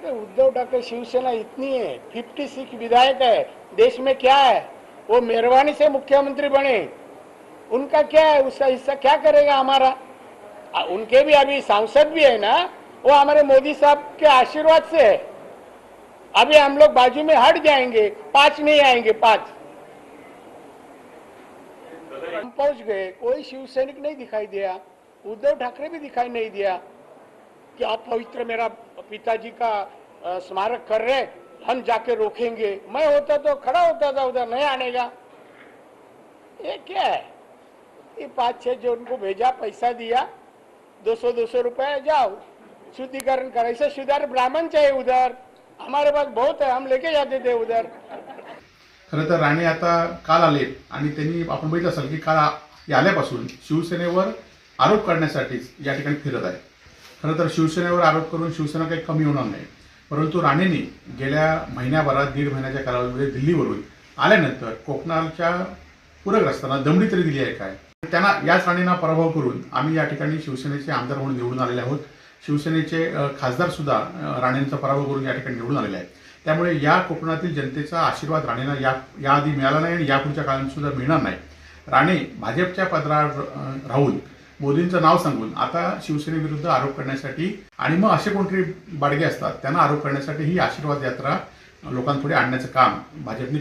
अरे उद्धव ठाकरे शिवसेना इतनी है, 56 विधायक है देश में, क्या है वो मेहरबानी से मुख्यमंत्री बने, उनका क्या है, उसका हिस्सा क्या करेगा हमारा। उनके भी अभी सांसद भी है ना, वो हमारे मोदी साहब के आशीर्वाद से है। अभी हम लोग बाजू में हट जाएंगे, 5 नहीं आएंगे, 5 हम पहुंच गए, कोई शिवसैनिक नहीं दिखाई दिया, उद्धव ठाकरे भी दिखाई नहीं दिया कि आप पवित्र मेरा पिताजी का स्मारक कर रहे, हम जाके रोकेंगे। मैं होता तो खड़ा होता था उधर, नहीं आने का। ये क्या है, ये 5-6 जो उनको भेजा, पैसा दिया 200 रुपए, जाओ शुद्धिकरण कर, ऐसे शुद्धार ब्राह्मण चाहिए उधर, हमारे पास बहुत है, हम लेके जाते थे उधर। खरं तर राणे आता काल आले आणि त्यांनी आपण बघितलं असेल की काल आल्यापासून शिवसेनेवर आरोप करण्यासाठीच या ठिकाणी फिरत आहे। खरं तर शिवसेनेवर आरोप करून शिवसेना काही कमी होणार नाही, परंतु राणेंनी गेल्या महिन्याभरात 1.5 महिन्याच्या कालावधीमध्ये दिल्लीवरून आल्यानंतर कोकणाच्या पूरग्रस्तांना दमडी तरी दिली आहे काय, त्यांना याच राणेंना पराभव करून आम्ही या ठिकाणी शिवसेनेचे आमदार म्हणून निवडून आलेले आहोत। शिवसेनेचे खासदार सुद्धा राणेंचा पराभव करून या ठिकाणी निवडून आलेले आहेत। त्यामुळे या कोकणातील जनतेचा आशीर्वाद राणेंना याआधी मिळाला नाही आणि यापुढच्या काळात सुद्धा मिळणार नाही। राणे भाजपच्या पदरावर राहून मोदींचं नाव सांगून आता शिवसेनेविरुद्ध आरोप करण्यासाठी आणि मग असे कोणतरी बाडगे असतात त्यांना आरोप करण्यासाठी ही आशीर्वाद यात्रा लोकांपुढे आणण्याचं काम भाजपने